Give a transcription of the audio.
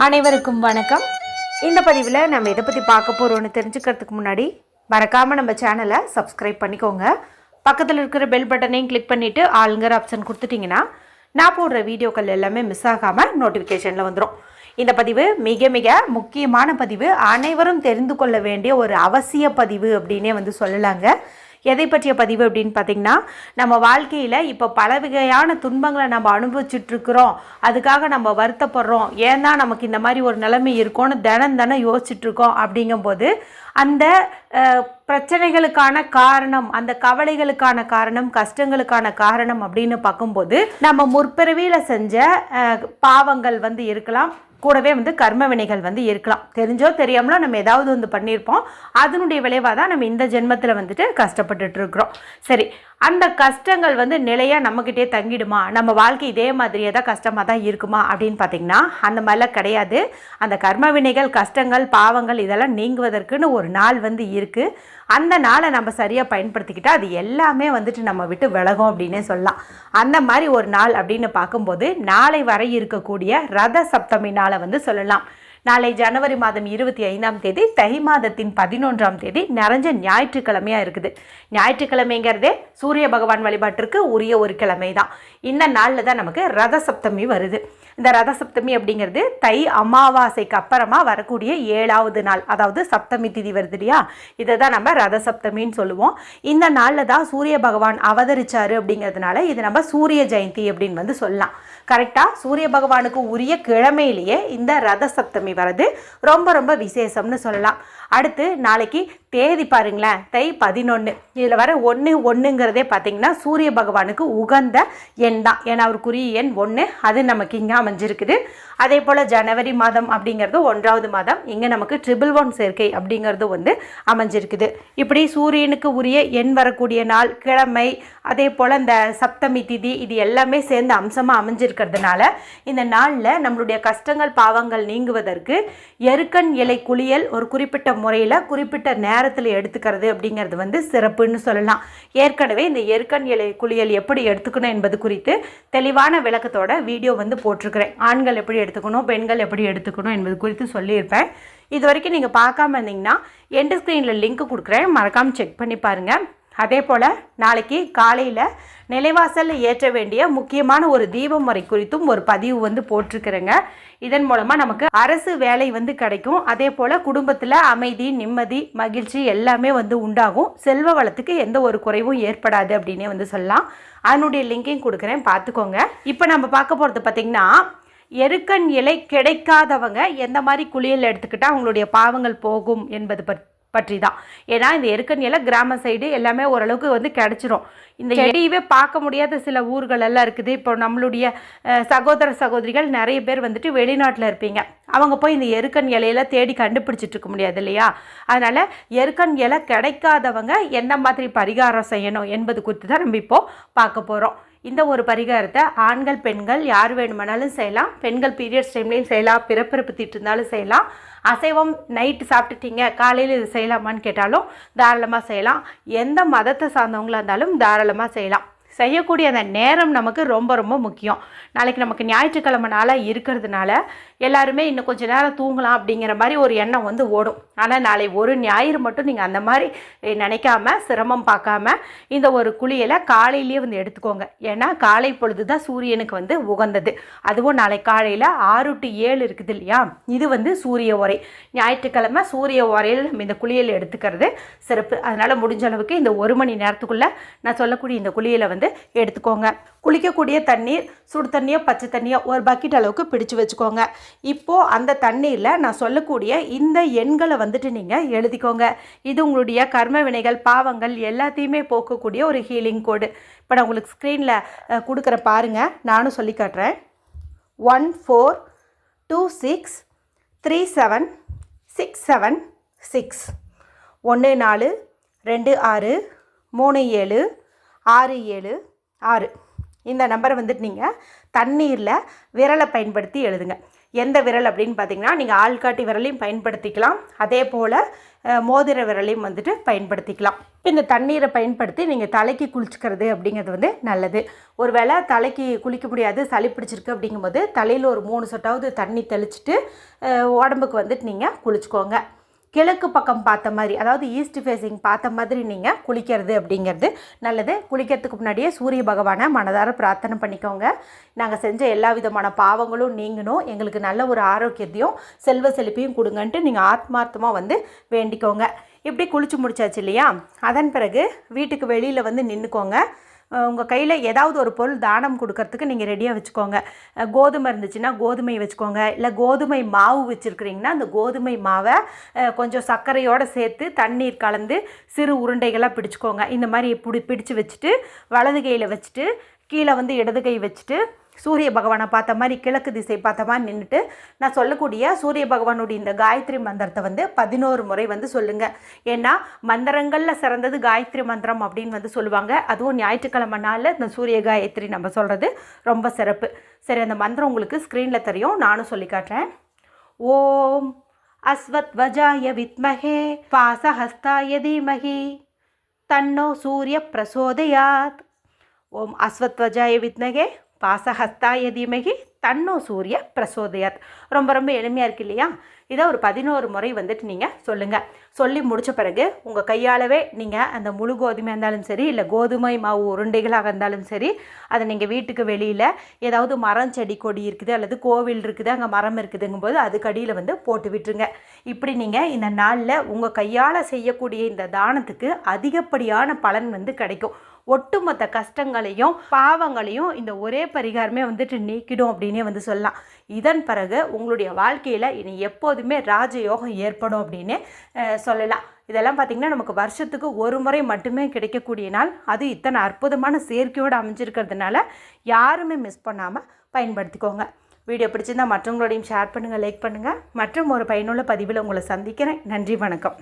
அனைவருக்கும் வணக்கம். இந்த பதிவில் நம்ம எதை பற்றி பார்க்க போகிறோன்னு தெரிஞ்சுக்கிறதுக்கு முன்னாடி மறக்காமல் நம்ம சேனலை சப்ஸ்கிரைப் பண்ணிக்கோங்க. பக்கத்தில் இருக்கிற பெல் பட்டனையும் கிளிக் பண்ணிவிட்டு ஆளுங்கிற ஆப்ஷன் கொடுத்துட்டிங்கன்னா நான் போடுற வீடியோக்கள் எல்லாமே மிஸ் ஆகாமல் நோட்டிஃபிகேஷனில் வந்துடும். இந்த பதிவு மிக மிக முக்கியமான பதிவு, அனைவரும் தெரிந்து கொள்ள வேண்டிய ஒரு அவசிய பதிவு அப்படின்னே சொல்லலாங்க. எதை பற்றிய பதிவு அப்படின்னு பார்த்திங்கன்னா, நம்ம வாழ்க்கையில் இப்போ பல வகையான துன்பங்களை நம்ம அனுபவிச்சுட்ருக்குறோம், அதுக்காக நம்ம வருத்தப்படுறோம், ஏன்னா நமக்கு இந்த மாதிரி ஒரு நிலைமை இருக்கும்னு தினம் யோசிச்சுட்ருக்கோம். அப்படிங்கும்போது அந்த பிரச்சனைகளுக்கான காரணம், அந்த கவலைகளுக்கான காரணம், கஷ்டங்களுக்கான காரணம் அப்படின்னு பார்க்கும்போது நம்ம முற்பிறவியில் செஞ்ச பாவங்கள் இருக்கலாம், கூடவே கர்ம வினைகள் இருக்கலாம். தெரிஞ்சோ தெரியாமலோ நம்ம ஏதாவது பண்ணியிருப்போம். அதனுடைய விளைவாக தான் நம்ம இந்த ஜென்மத்தில் கஷ்டப்பட்டுட்டு இருக்கிறோம். சரி, அந்த கஷ்டங்கள் நிலையாக நம்மக்கிட்டே தங்கிடுமா, நம்ம வாழ்க்கை இதே மாதிரியே தான் கஷ்டமாக தான் இருக்குமா அப்படின்னு பார்த்திங்கன்னா அந்த மாதிரிலாம் கிடையாது. அந்த கர்ம வினைகள், கஷ்டங்கள், பாவங்கள் இதெல்லாம் நீங்குவதற்குன்னு ஒரு நாள் இருக்குது. அந்த நாளை நம்ம சரியாக பயன்படுத்திக்கிட்டால் அது எல்லாமே நம்ம விட்டு விலகும் அப்படின்னே சொல்லலாம். அந்த மாதிரி ஒரு நாள் அப்படின்னு பார்க்கும்போது நாளை வரை இருக்கக்கூடிய ரத சப்தமி நாளை சொல்லலாம். நாளை ஜனவரி மாதம் 25ஆம் தேதி, தை மாதத்தின் 11ஆம் தேதி நிறைஞ்ச ஞாயிற்றுக்கிழமையாக இருக்குது. ஞாயிற்றுக்கிழமைங்கிறதே சூரிய பகவான் வழிபாட்டிற்கு உரிய ஒரு கிழமை தான். இந்த நாளில் தான் நமக்கு ரத சப்தமி வருது. இந்த ரத சப்தமி அப்படிங்கிறது தை அமாவாசைக்கு அப்புறமா வரக்கூடிய 7வது நாள், அதாவது சப்தமி திதி வருது இல்லையா, இதை தான் நம்ம ரத சப்தமின்னு சொல்லுவோம். இந்த நாளில் தான் சூரிய பகவான் அவதரிச்சாரு அப்படிங்கிறதுனால இது நம்ம சூரிய ஜெயந்தி அப்படின்னு சொல்லலாம். கரெக்டாக சூரிய பகவானுக்கு உரிய கிழமையிலேயே இந்த ரத சப்தமி வரது ரொம்ப ரொம்ப விசேஷம்னு சொல்லலாம். அடுத்து நாளைக்கு தேதி பாருங்களேன், தை 11. இதில் வர 1 பார்த்திங்கன்னா சூரிய பகவானுக்கு உகந்த எண் தான். ஏன்னா அவருக்குரிய எண் 1, அது நமக்கு இங்கே அமைஞ்சிருக்குது. அதே போல் ஜனவரி மாதம் அப்படிங்கிறது 1வது மாதம், இங்கே நமக்கு 111 சேர்க்கை அப்படிங்கிறது அமைஞ்சிருக்குது. இப்படி சூரியனுக்கு உரிய எண் வரக்கூடிய நாள், கிழமை, அதே போல் இந்த சப்தமி திதி, இது எல்லாமே சேர்ந்து அம்சமாக அமைஞ்சிருக்கிறதுனால இந்த நாளில் நம்மளுடைய கஷ்டங்கள் பாவங்கள் நீங்குவதற்கு எருக்கன் இலை குளியல் ஒரு குறிப்பிட்ட முறையில் குறிப்பிட்ட நேரத்தில் எடுத்துக்கிறது அப்படிங்கிறது சிறப்புன்னு சொல்லலாம். ஏற்கனவே இந்த எருக்கன் இலை குளியல் எப்படி எடுத்துக்கணும் என்பது குறித்து தெளிவான விளக்கத்தோட வீடியோ போட்டிருக்கிறேன். ஆண்கள் எப்படி எடுத்துக்கணும், பெண்கள் எப்படி எடுத்துக்கணும் என்பது குறித்து சொல்லியிருப்பேன். இது வரைக்கும் நீங்கள் பார்க்காம இருந்தீங்கன்னா எண்ட் ஸ்க்ரீனில் லிங்க் கொடுக்குறேன், மறக்காமல் செக் பண்ணி பாருங்கள். அதே போல் நாளைக்கு காலையில் நிலைவாசலில் ஏற்ற வேண்டிய முக்கியமான ஒரு தீப முறை குறித்தும் ஒரு பதிவு போட்டிருக்கிறேங்க. இதன் மூலமாக நமக்கு அரசு வேலை கிடைக்கும். அதே போல் குடும்பத்தில் அமைதி, நிம்மதி, மகிழ்ச்சி எல்லாமே உண்டாகும். செல்வ வளத்துக்கு எந்த ஒரு குறைவும் ஏற்படாது அப்படின்னே சொல்லலாம். அதனுடைய லிங்கையும் கொடுக்குறேன், பார்த்துக்கோங்க. இப்போ நம்ம பார்க்க போகிறது பார்த்திங்கன்னா, எருக்கன் இலை கிடைக்காதவங்க எந்த மாதிரி குளியல் எடுத்துக்கிட்டால் அவங்களுடைய பாவங்கள் போகும் என்பது பற்றி தான். ஏன்னா இந்த எருக்கன் இலை கிராம சைடு எல்லாமே ஓரளவுக்கு கிடச்சிரும். இந்த செடியவே பார்க்க முடியாத சில ஊர்கள் எல்லாம் இருக்குது. இப்போ நம்மளுடைய சகோதர சகோதரிகள் நிறைய பேர் வெளிநாட்டில் இருப்பீங்க, அவங்க போய் இந்த எருக்கன் இலையில தேடி கண்டுபிடிச்சிட்டு இருக்க முடியாது இல்லையா. அதனால் எருக்கன் இலை கிடைக்காதவங்க எந்த மாதிரி பரிகாரம் செய்யணும் என்பது குறித்து தான் நம்ம இப்போது பார்க்க போகிறோம். இந்த ஒரு பரிகாரத்தை ஆண்கள் பெண்கள் யார் வேணுமானாலும் செய்யலாம். பெண்கள் பீரியட்ஸ் டைம்லேயும் செய்யலாம், பிறப்பிறப்பு தீட்டு இருந்தாலும் செய்யலாம். அசைவம் நைட்டு சாப்பிட்டுட்டீங்க காலையில் இது செய்யலாமான்னு கேட்டாலும் தாராளமாக செய்யலாம். எந்த மதத்தை சார்ந்தவங்களாக இருந்தாலும் தாராளமாக செய்யலாம். செய்யக்கூடிய அந்த நேரம் நமக்கு ரொம்ப ரொம்ப முக்கியம். நாளைக்கு நமக்கு ஞாயிற்றுக்கிழமை நாளாக இருக்கிறதுனால எல்லாருமே இன்னும் கொஞ்சம் நேரம் தூங்கலாம் அப்படிங்கிற மாதிரி ஒரு எண்ணம் ஓடும். ஆனால் நாளை ஒரு ஞாயிறு மட்டும் நீங்கள் அந்த மாதிரி நினைக்காம சிரமம் பார்க்காம இந்த ஒரு குளியலை காலையிலேயே எடுத்துக்கோங்க. ஏன்னா காலை பொழுது தான் சூரியனுக்கு உகந்தது. அதுவும் நாளை காலையில் 6 to 7 இருக்குது இல்லையா, இது சூரிய உரை. ஞாயிற்றுக்கிழமை சூரிய உரையில் நம்ம இந்த குளியல் எடுத்துக்கிறது சிறப்பு. அதனால் முடிஞ்ச அளவுக்கு இந்த 1 மணி நேரத்துக்குள்ளே நான் சொல்லக்கூடிய இந்த குளியலை எடுத்துக்கோங்க. குளிக்கக்கூடிய தண்ணீர் சுடு தண்ணியோ பச்சை தண்ணியோ ஒரு பக்கெட் அளவுக்கு பிடிச்சு வச்சுக்கோங்க. இப்போது அந்த தண்ணீரில் நான் சொல்லக்கூடிய இந்த எண்களை நீங்கள் எழுதிக்கோங்க. இது உங்களுடைய கர்ம வினைகள் பாவங்கள் எல்லாத்தையுமே போக்கக்கூடிய ஒரு ஹீலிங் கோடு. இப்போ நான் உங்களுக்கு ஸ்க்ரீனில் கொடுக்குற பாருங்கள், நானும் சொல்லி காட்டுறேன். 14263767 14263767 இந்த நம்பரை நீங்கள் தண்ணீரில் விரலை பயன்படுத்தி எழுதுங்க. எந்த விரல் அப்படின்னு பார்த்தீங்கன்னா, நீங்கள் ஆள்காட்டி விரலையும் பயன்படுத்திக்கலாம், அதே போல் மோதிர விரலையும் பயன்படுத்திக்கலாம். இந்த தண்ணீரை பயன்படுத்தி நீங்கள் தலைக்கு குளிச்சுக்கிறது அப்படிங்கிறது வந்து நல்லது. ஒரு வேளை தலைக்கு குளிக்க முடியாது, சளி பிடிச்சிருக்கு அப்படிங்கும்போது தலையில் ஒரு 3 சொட்டாவது தண்ணி தெளிச்சுட்டு உடம்புக்கு வந்துட்டு நீங்கள் குளிச்சுக்கோங்க. கிழக்கு பக்கம் பார்த்த மாதிரி, அதாவது ஈஸ்ட் ஃபேஸிங் பார்த்த மாதிரி நீங்கள் குளிக்கிறது அப்படிங்கிறது நல்லது. குளிக்கிறதுக்கு முன்னாடியே சூரிய பகவானை மனதார பிரார்த்தனை பண்ணிக்கோங்க. நாங்கள் செஞ்ச எல்லா விதமான பாவங்களும் நீங்கணும், எங்களுக்கு நல்ல ஒரு ஆரோக்கியத்தையும் செல்வ செழிப்பையும் கொடுங்கன்ட்டு நீங்கள் ஆத்மார்த்தமாக வந்து வேண்டிக்கோங்க. இப்படி குளிச்சு முடிச்சாச்சு இல்லையா? அதன் பிறகு வீட்டுக்கு வெளியில் வந்து நின்றுக்கோங்க. உங்கள் கையில் ஏதாவது ஒரு பொருள் தானம் கொடுக்கறதுக்கு நீங்கள் ரெடியாக வச்சுக்கோங்க. கோதுமை இருந்துச்சுன்னா கோதுமை வச்சுக்கோங்க, இல்லை கோதுமை மாவு வச்சுருக்கிறீங்கன்னா அந்த கோதுமை மாவை கொஞ்சம் சர்க்கரையோடு சேர்த்து தண்ணீர் கலந்து சிறு உருண்டைகளாக பிடிச்சிக்கோங்க. இந்த மாதிரி பிடிச்சி வச்சுட்டு வலது கையில் வச்சுட்டு கீழே வந்து இடது கை வச்சுட்டு சூரிய பகவானை பார்த்த மாதிரி கிழக்கு திசை பார்த்த மாதிரி நின்றுட்டு நான் சொல்லக்கூடிய சூரிய பகவானுடைய இந்த காயத்ரி மந்திரத்தை வந்து 11 முறை வந்து சொல்லுங்கள். ஏன்னா மந்திரங்களில் சிறந்தது காயத்ரி மந்திரம் அப்படின்னு வந்து சொல்லுவாங்க. அதுவும் ஞாயிற்றுக்கிழமை நாளில் இந்த சூரிய காயத்ரி நம்ம சொல்கிறது ரொம்ப சிறப்பு. சரி, அந்த மந்திரம் உங்களுக்கு ஸ்க்ரீனில் தெரியும், நானும் சொல்லி காட்டுறேன். ஓம் அஸ்வத்வஜாய வித்மஹே பாசஹஸ்தாய தீமஹி தன்னோ சூரிய பிரசோதயாத். ஓம் அஸ்வத்வஜாய வித்மஹே பாசஹஸ்தாய தீமஹி தன்னோ சூரிய பிரசோதயாத். ரொம்ப ரொம்ப எளிமையாக இருக்கு இல்லையா? இதை ஒரு 11 முறை வந்துட்டு நீங்கள் சொல்லுங்கள். சொல்லி முடித்த பிறகு உங்கள் கையாலவே நீங்கள் அந்த முழு கோதுமையாக இருந்தாலும் சரி, இல்லை கோதுமை மாவு உருண்டைகளாக இருந்தாலும் சரி, அதை நீங்கள் வீட்டுக்கு வெளியில் ஏதாவது மரம் செடி கொடி இருக்குது அல்லது கோவில் இருக்குது அங்கே மரம் இருக்குதுங்கும்போது அதுக்கு அடியில் வந்து போட்டு விட்டுருங்க. இப்படி நீங்கள் இந்த நாளில் உங்கள் கையால் செய்யக்கூடிய இந்த தானத்துக்கு அதிகப்படியான பலன் வந்து கிடைக்கும். ஒட்டுமொத்த கஷ்டங்களையும் பாவங்களையும் இந்த ஒரே பரிகாரமே வந்துட்டு நீக்கிடும் அப்படின்னே வந்து சொல்லலாம். இதன் பிறகு உங்களுடைய வாழ்க்கையில் இனி எப்போதுமே ராஜயோகம் ஏற்படும் அப்படின்னு சொல்லலாம். இதெல்லாம் பார்த்திங்கன்னா நமக்கு வருஷத்துக்கு ஒரு முறை மட்டுமே கிடைக்கக்கூடிய நாள். அது இத்தனை அற்புதமான சேர்க்கையோடு அமைஞ்சிருக்கிறதுனால யாருமே மிஸ் பண்ணாமல் பயன்படுத்திக்கோங்க. வீடியோ பிடிச்சிருந்தால் மற்றவங்களோடையும் ஷேர் பண்ணுங்கள், லைக் பண்ணுங்கள். மற்றும் ஒரு பயனுள்ள பதிவில் உங்களை சந்திக்கிறேன். நன்றி, வணக்கம்.